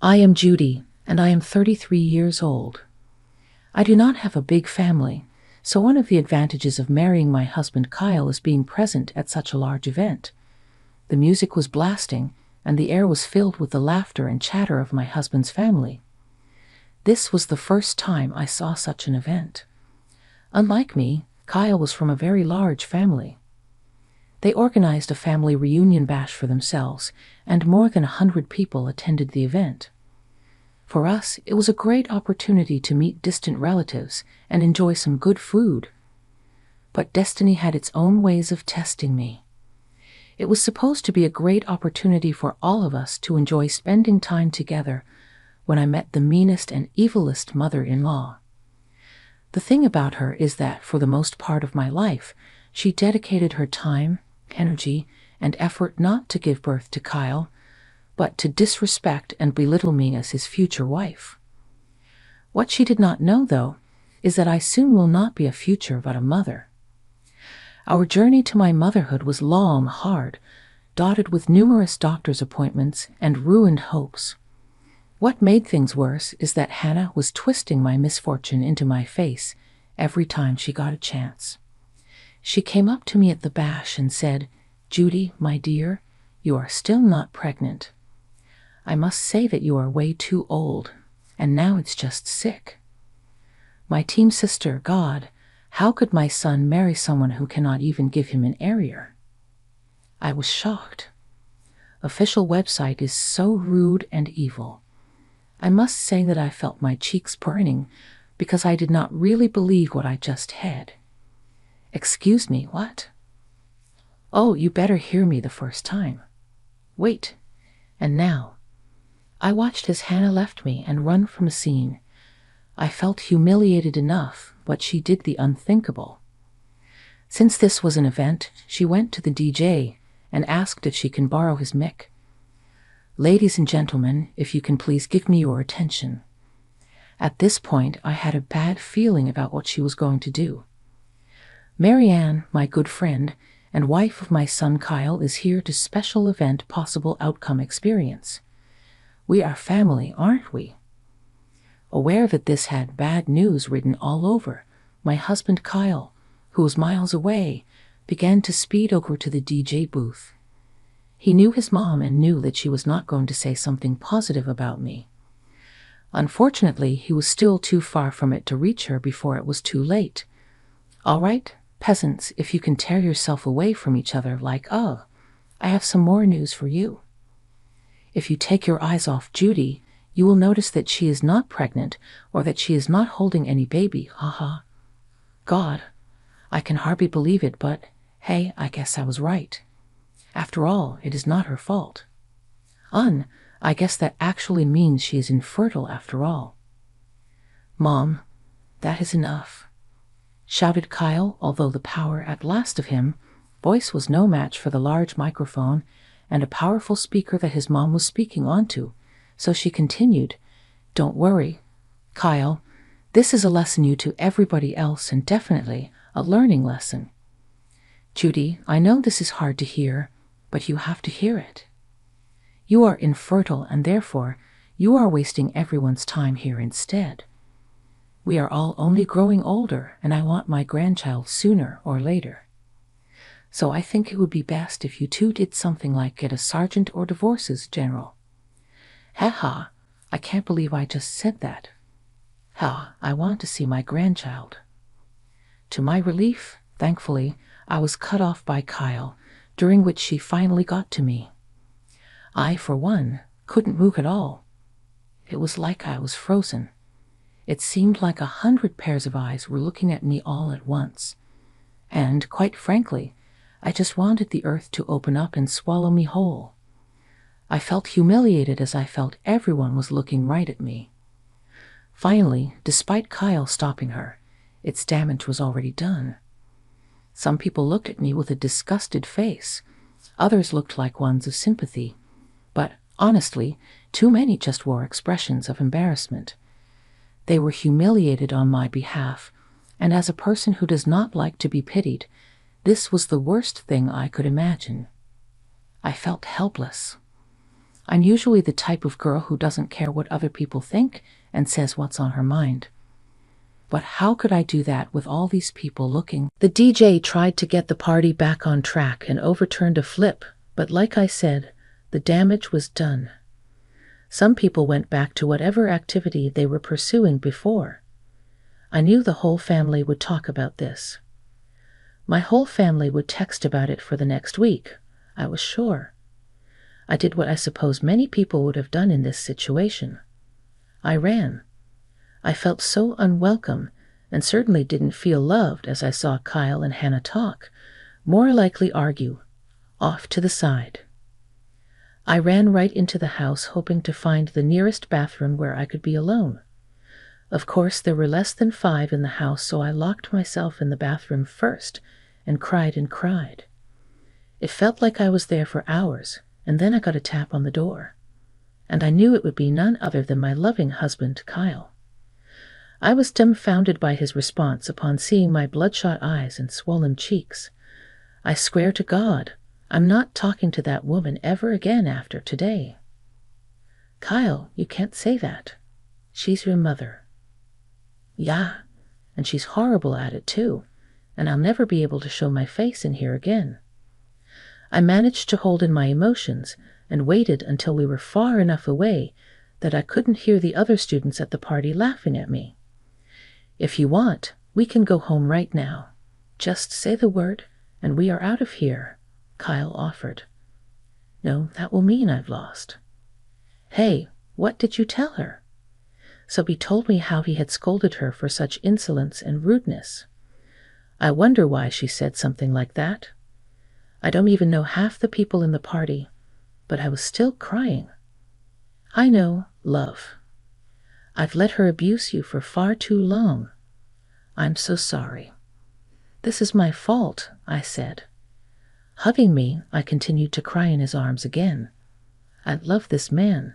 I am Judy, and I am 33 years old. I do not have a big family, so one of the advantages of marrying my husband Kyle is being present at such a large event. The music was blasting, and the air was filled with the laughter and chatter of my husband's family. This was the first time I saw such an event. Unlike me, Kyle was from a very large family. They organized a family reunion bash for themselves, and more than 100 people attended the event. For us, it was a great opportunity to meet distant relatives and enjoy some good food. But destiny had its own ways of testing me. It was supposed to be a great opportunity for all of us to enjoy spending time together when I met the meanest and evilest mother-in-law. The thing about her is that for the most part of my life, she dedicated her time, energy, and effort not to give birth to Kyle, but to disrespect and belittle me as his future wife. What she did not know, though, is that I soon will not be a future but a mother. Our journey to my motherhood was long, hard, dotted with numerous doctor's appointments and ruined hopes. What made things worse is that Hannah was twisting my misfortune into my face every time she got a chance. She came up to me at the bash and said, "Judy, my dear, you are still not pregnant. I must say that you are way too old, and now it's just sick." My team sister, God, how could my son marry someone who cannot even give him an area? I was shocked. Official website is so rude and evil. I must say that I felt my cheeks burning because I did not really believe what I just had. Excuse me, what? Oh, you better hear me the first time. Wait, and now. I watched as Hannah left me and run from the scene. I felt humiliated enough, but she did the unthinkable. Since this was an event, she went to the DJ and asked if she can borrow his mic. "Ladies and gentlemen, if you can please give me your attention." At this point, I had a bad feeling about what she was going to do. Marianne, my good friend, and wife of my son Kyle, is here to special event possible outcome experience. We are family, aren't we? Aware that this had bad news written all over, my husband Kyle, who was miles away, began to speed over to the DJ booth. He knew his mom and knew that she was not going to say something positive about me. Unfortunately, he was still too far from it to reach her before it was too late. "All right, peasants, if you can tear yourself away from each other like, I have some more news for you. If you take your eyes off Judy, you will notice that she is not pregnant or that she is not holding any baby, haha. God, I can hardly believe it, but hey, I guess I was right. After all, it is not her fault. I guess that actually means she is infertile after all." "Mom, that is enough," shouted Kyle, although the power at last of him voice was no match for the large microphone and a powerful speaker that his mom was speaking onto. So she continued, "Don't worry, Kyle, this is a lesson you to everybody else and definitely a learning lesson. Judy, I know this is hard to hear, but you have to hear it. You are infertile and therefore you are wasting everyone's time here instead. We are all only growing older and I want my grandchild sooner or later. So I think it would be best if you two did something like get a sergeant or divorces general." Ha, I can't believe I just said that. I want to see my grandchild. To my relief, thankfully, I was cut off by Kyle, during which she finally got to me. I, for one, couldn't move at all. It was like I was frozen. It seemed like 100 pairs of eyes were looking at me all at once. And, quite frankly, I just wanted the earth to open up and swallow me whole. I felt humiliated as I felt everyone was looking right at me. Finally, despite Kyle stopping her, its damage was already done. Some people looked at me with a disgusted face. Others looked like ones of sympathy. But, honestly, too many just wore expressions of embarrassment. They were humiliated on my behalf, and as a person who does not like to be pitied, this was the worst thing I could imagine. I felt helpless. I'm usually the type of girl who doesn't care what other people think and says what's on her mind. But how could I do that with all these people looking? The DJ tried to get the party back on track and overturned a flip, but like I said, the damage was done. Some people went back to whatever activity they were pursuing before. I knew the whole family would talk about this. My whole family would text about it for the next week, I was sure. I did what I suppose many people would have done in this situation. I ran. I felt so unwelcome and certainly didn't feel loved as I saw Kyle and Hannah talk, more likely argue, off to the side. I ran right into the house hoping to find the nearest bathroom where I could be alone. Of course, there were less than 5 in the house, so I locked myself in the bathroom first and cried and cried. It felt like I was there for hours, and then I got a tap on the door. And I knew it would be none other than my loving husband, Kyle. I was dumbfounded by his response upon seeing my bloodshot eyes and swollen cheeks. I swear to God, I'm not talking to that woman ever again after today. Kyle, you can't say that. She's your mother. Yeah, and she's horrible at it too, and I'll never be able to show my face in here again. I managed to hold in my emotions and waited until we were far enough away that I couldn't hear the other students at the party laughing at me. If you want, we can go home right now. Just say the word, and we are out of here, Kyle offered. No, that will mean I've lost. Hey, what did you tell her? So he told me how he had scolded her for such insolence and rudeness. I wonder why she said something like that. I don't even know half the people in the party, but I was still crying. I know, love. I've let her abuse you for far too long. I'm so sorry. This is my fault, I said. Hugging me, I continued to cry in his arms again. I love this man.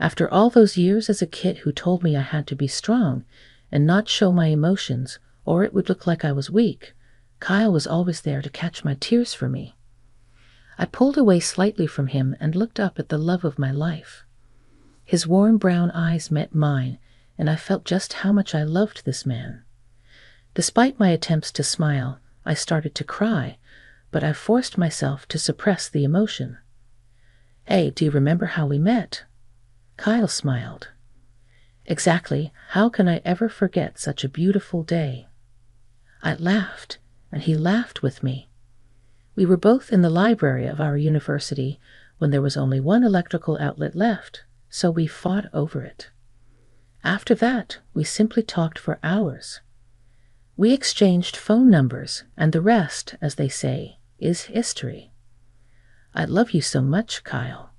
After all those years as a kid who told me I had to be strong and not show my emotions or it would look like I was weak, Kyle was always there to catch my tears for me. I pulled away slightly from him and looked up at the love of my life. His warm brown eyes met mine, and I felt just how much I loved this man. Despite my attempts to smile, I started to cry, but I forced myself to suppress the emotion. Hey, do you remember how we met? Kyle smiled. Exactly, how can I ever forget such a beautiful day? I laughed, and he laughed with me. We were both in the library of our university when there was only one electrical outlet left, so we fought over it. After that, we simply talked for hours. We exchanged phone numbers, and the rest, as they say, is history. I love you so much, Kyle.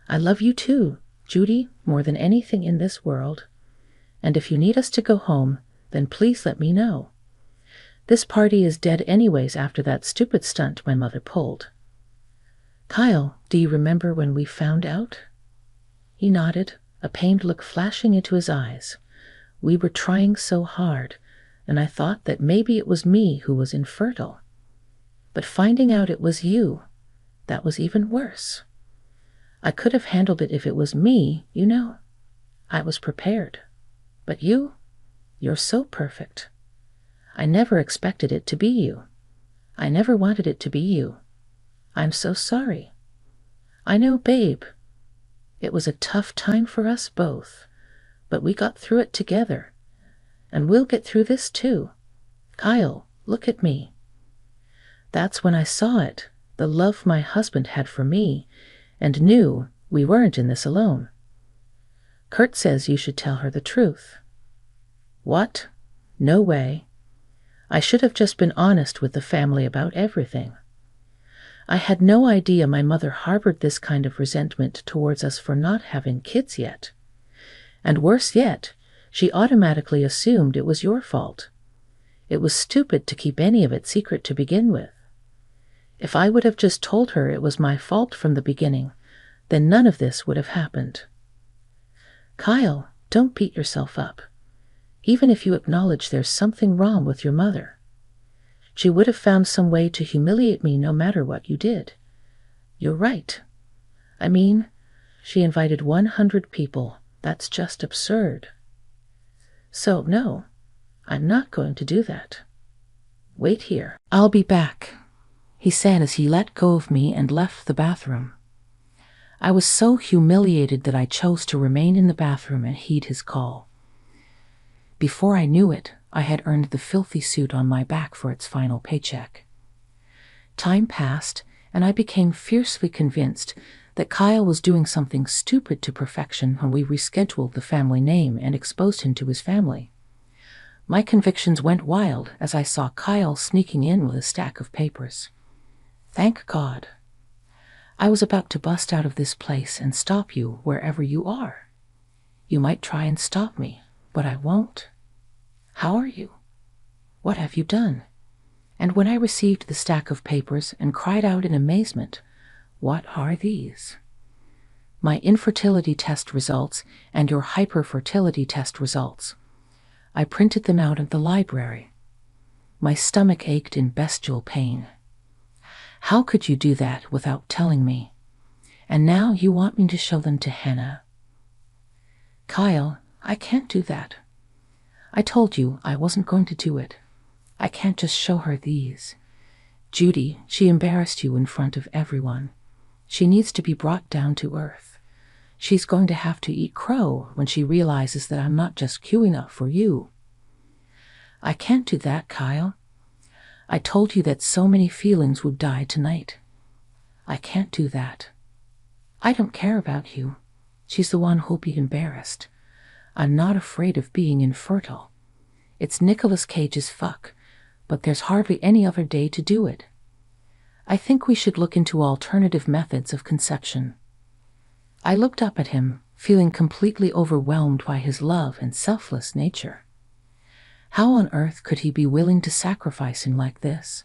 I love you too, Judy, more than anything in this world. And if you need us to go home, then please let me know. This party is dead anyways after that stupid stunt my mother pulled. Kyle, do you remember when we found out? He nodded, a pained look flashing into his eyes. We were trying so hard, and I thought that maybe it was me who was infertile. But finding out it was you, that was even worse. I could have handled it if it was me, you know. I was prepared. But you're so perfect. I never expected it to be you. I never wanted it to be you. I'm so sorry. I know, babe. It was a tough time for us both, but we got through it together. And we'll get through this too. Kyle, look at me. That's when I saw it, the love my husband had for me, and knew we weren't in this alone. Kurt says you should tell her the truth. What? No way. I should have just been honest with the family about everything. I had no idea my mother harbored this kind of resentment towards us for not having kids yet. And worse yet, she automatically assumed it was your fault. It was stupid to keep any of it secret to begin with. If I would have just told her it was my fault from the beginning, then none of this would have happened. Kyle, don't beat yourself up. Even if you acknowledge there's something wrong with your mother. She would have found some way to humiliate me no matter what you did. You're right. I mean, she invited 100 people. That's just absurd. So, no, I'm not going to do that. Wait here. I'll be back, he said as he let go of me and left the bathroom. I was so humiliated that I chose to remain in the bathroom and heed his call. Before I knew it, I had earned the filthy suit on my back for its final paycheck. Time passed, and I became fiercely convinced that Kyle was doing something stupid to perfection when we rescheduled the family name and exposed him to his family. My convictions went wild as I saw Kyle sneaking in with a stack of papers. Thank God. I was about to bust out of this place and stop you wherever you are. You might try and stop me, but I won't. How are you? What have you done? And when I received the stack of papers and cried out in amazement, what are these? My infertility test results and your hyperfertility test results. I printed them out at the library. My stomach ached in bestial pain. How could you do that without telling me? And now you want me to show them to Hannah. Kyle, I can't do that. I told you I wasn't going to do it. I can't just show her these. Judy, she embarrassed you in front of everyone. She needs to be brought down to earth. She's going to have to eat crow when she realizes that I'm not just queuing up for you. I can't do that, Kyle. I told you that so many feelings would die tonight. I can't do that. I don't care about you. She's the one who'll be embarrassed. I'm not afraid of being infertile. It's Nicolas Cage's fuck, but there's hardly any other day to do it. I think we should look into alternative methods of conception. I looked up at him, feeling completely overwhelmed by his love and selfless nature. How on earth could he be willing to sacrifice him like this?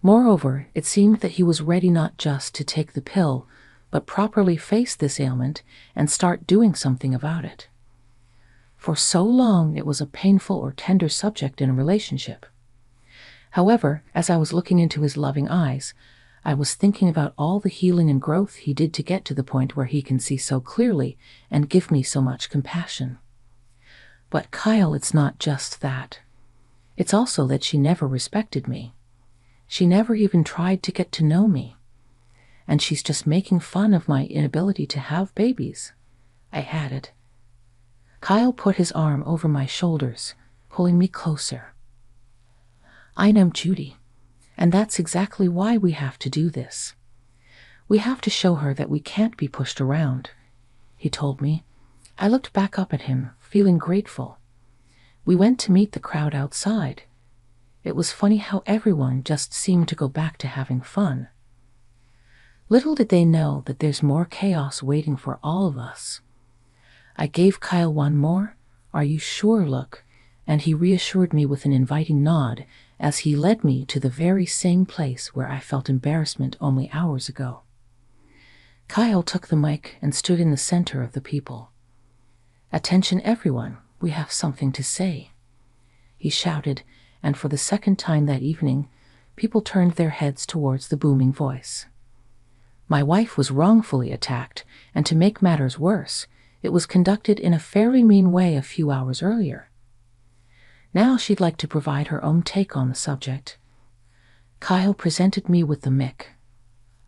Moreover, it seemed that he was ready not just to take the pill, but properly face this ailment and start doing something about it. For so long, it was a painful or tender subject in a relationship. However, as I was looking into his loving eyes, I was thinking about all the healing and growth he did to get to the point where he can see so clearly and give me so much compassion. But Kyle, it's not just that. It's also that she never respected me. She never even tried to get to know me. And she's just making fun of my inability to have babies. I had it. Kyle put his arm over my shoulders, pulling me closer. I know, Judy, and that's exactly why we have to do this. We have to show her that we can't be pushed around, he told me. I looked back up at him, feeling grateful. We went to meet the crowd outside. It was funny how everyone just seemed to go back to having fun. Little did they know that there's more chaos waiting for all of us. I gave Kyle one more, "Are you sure?" look, and he reassured me with an inviting nod as he led me to the very same place where I felt embarrassment only hours ago. Kyle took the mic and stood in the center of the people. "Attention everyone, we have something to say," he shouted, and for the second time that evening, people turned their heads towards the booming voice. My wife was wrongfully attacked, and to make matters worse, it was conducted in a fairly mean way a few hours earlier. Now she'd like to provide her own take on the subject. Kyle presented me with the mic.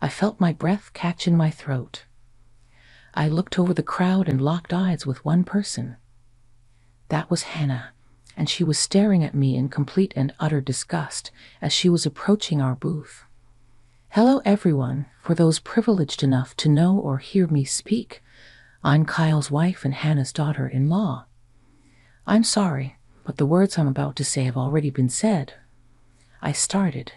I felt my breath catch in my throat. I looked over the crowd and locked eyes with one person. That was Hannah, and she was staring at me in complete and utter disgust as she was approaching our booth. Hello everyone, for those privileged enough to know or hear me speak. I'm Kyle's wife and Hannah's daughter-in-law. I'm sorry, but the words I'm about to say have already been said. I started.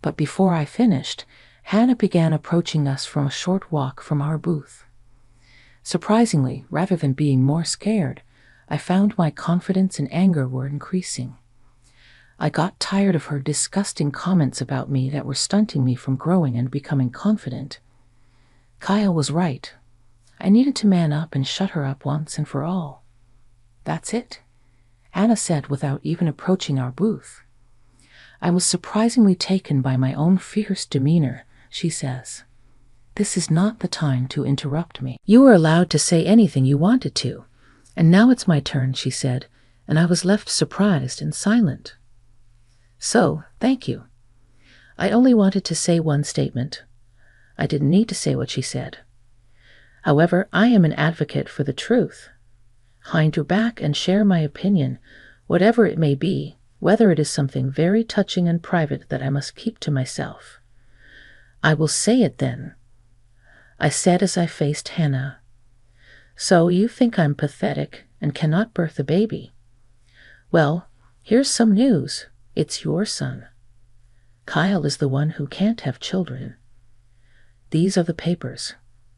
But before I finished, Hannah began approaching us from a short walk from our booth. Surprisingly, rather than being more scared, I found my confidence and anger were increasing. I got tired of her disgusting comments about me that were stunting me from growing and becoming confident. Kyle was right. I needed to man up and shut her up once and for all. That's it, Hannah said without even approaching our booth. I was surprisingly taken by my own fierce demeanor, she says. This is not the time to interrupt me. You were allowed to say anything you wanted to. And now it's my turn, she said, and I was left surprised and silent. So, thank you. I only wanted to say one statement. I didn't need to say what she said. However, I am an advocate for the truth. Behind your back and share my opinion, whatever it may be, whether it is something very touching and private that I must keep to myself. I will say it then. I said as I faced Hannah. So you think I'm pathetic and cannot birth a baby? Well, here's some news. It's your son. Kyle is the one who can't have children. These are the papers.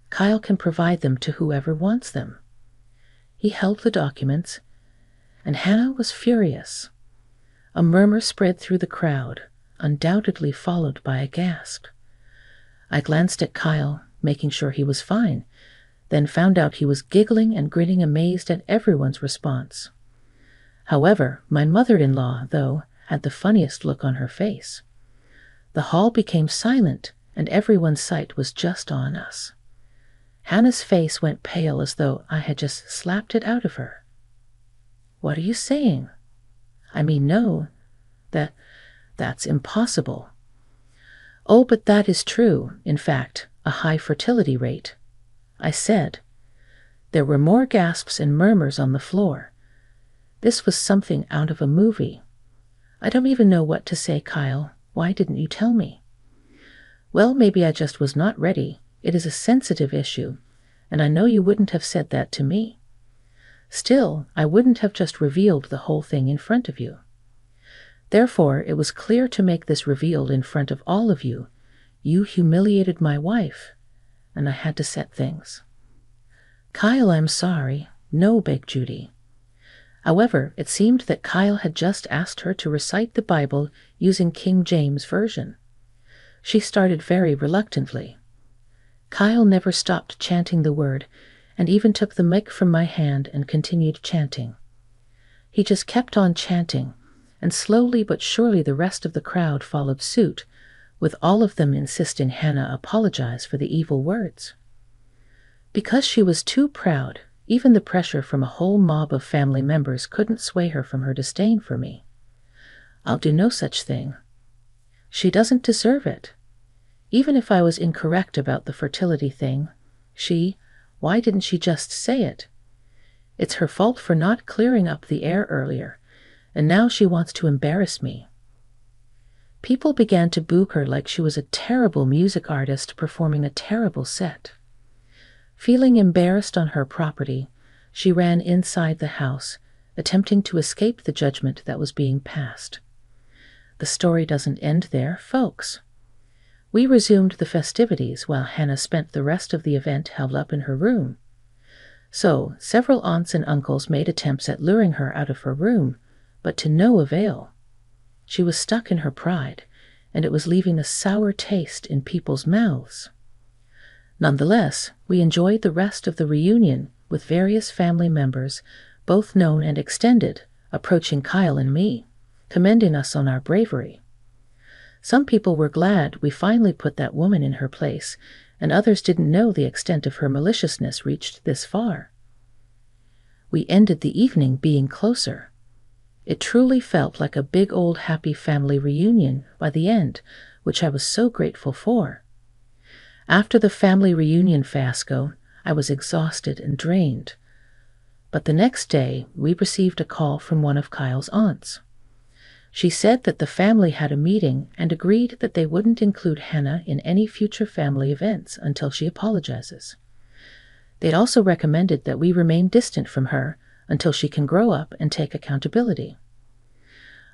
Kyle can provide them to whoever wants them. He held the documents, and Hannah was furious. A murmur spread through the crowd, undoubtedly followed by a gasp. I glanced at Kyle, making sure he was fine, then found out he was giggling and grinning, amazed at everyone's response. However, my mother-in-law, though, had the funniest look on her face. The hall became silent, and everyone's sight was just on us. Hannah's face went pale as though I had just slapped it out of her. What are you saying? I mean, no, that's impossible. Oh, but that is true, in fact, a high fertility rate, I said. There were more gasps and murmurs on the floor. This was something out of a movie. I don't even know what to say, Kyle. Why didn't you tell me? Well, maybe I just was not ready. It is a sensitive issue, and I know you wouldn't have said that to me. Still, I wouldn't have just revealed the whole thing in front of you. Therefore, it was clear to make this reveal in front of all of you. You humiliated my wife, and I had to set things. Kyle, I'm sorry. No, begged Judy. However, it seemed that Kyle had just asked her to recite the Bible using King James Version. She started very reluctantly. Kyle never stopped chanting the word, and even took the mic from my hand and continued chanting. He just kept on chanting, and slowly but surely the rest of the crowd followed suit, with all of them insisting Hannah apologize for the evil words. Because she was too proud, even the pressure from a whole mob of family members couldn't sway her from her disdain for me. I'll do no such thing. She doesn't deserve it. Even if I was incorrect about the fertility thing, why didn't she just say it? It's her fault for not clearing up the air earlier, and now she wants to embarrass me. People began to boo her like she was a terrible music artist performing a terrible set. Feeling embarrassed on her property, she ran inside the house, attempting to escape the judgment that was being passed. The story doesn't end there, folks. We resumed the festivities while Hannah spent the rest of the event held up in her room. So, several aunts and uncles made attempts at luring her out of her room, but to no avail. She was stuck in her pride, and it was leaving a sour taste in people's mouths. Nonetheless, we enjoyed the rest of the reunion with various family members, both known and extended, approaching Kyle and me, commending us on our bravery. Some people were glad we finally put that woman in her place, and others didn't know the extent of her maliciousness reached this far. We ended the evening being closer. It truly felt like a big old happy family reunion by the end, which I was so grateful for. After the family reunion fiasco, I was exhausted and drained. But the next day, we received a call from one of Kyle's aunts. She said that the family had a meeting and agreed that they wouldn't include Hannah in any future family events until she apologizes. They'd also recommended that we remain distant from her until she can grow up and take accountability.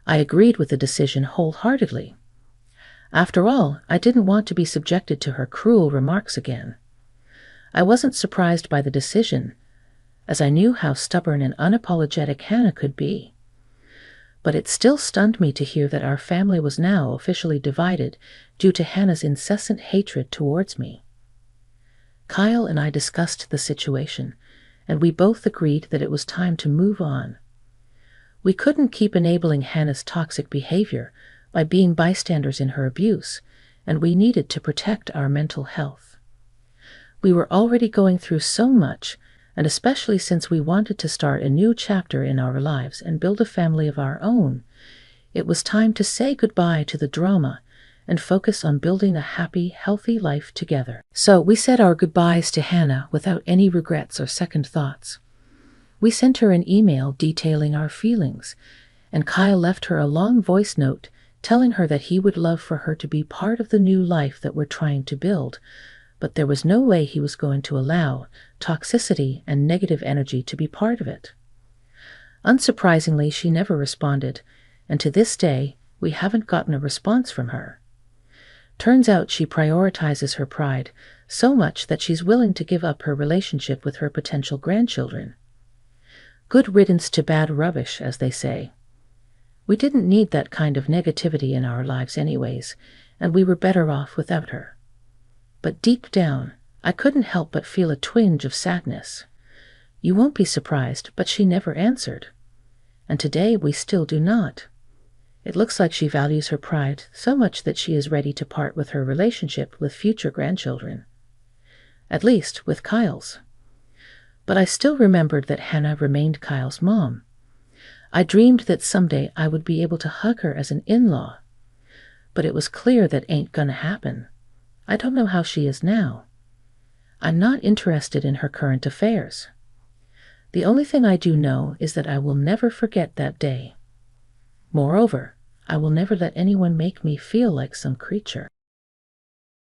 I agreed with the decision wholeheartedly. After all, I didn't want to be subjected to her cruel remarks again. I wasn't surprised by the decision, as I knew how stubborn and unapologetic Hannah could be. But it still stunned me to hear that our family was now officially divided due to Hannah's incessant hatred towards me. Kyle and I discussed the situation, and we both agreed that it was time to move on. We couldn't keep enabling Hannah's toxic behavior by being bystanders in her abuse, and we needed to protect our mental health. We were already going through so much, and especially since we wanted to start a new chapter in our lives and build a family of our own, it was time to say goodbye to the drama and focus on building a happy, healthy life together. So we said our goodbyes to Hannah without any regrets or second thoughts. We sent her an email detailing our feelings, and Kyle left her a long voice note telling her that he would love for her to be part of the new life that we're trying to build, but there was no way he was going to allow toxicity and negative energy to be part of it. Unsurprisingly, she never responded, and to this day, we haven't gotten a response from her. Turns out she prioritizes her pride so much that she's willing to give up her relationship with her potential grandchildren. Good riddance to bad rubbish, as they say. We didn't need that kind of negativity in our lives anyways, and we were better off without her. But deep down, I couldn't help but feel a twinge of sadness. You won't be surprised, but she never answered. And today we still do not. It looks like she values her pride so much that she is ready to part with her relationship with future grandchildren. At least with Kyle's. But I still remembered that Hannah remained Kyle's mom. I dreamed that someday I would be able to hug her as an in-law. But it was clear that ain't gonna happen. I don't know how she is now. I'm not interested in her current affairs. The only thing I do know is that I will never forget that day. Moreover, I will never let anyone make me feel like some creature.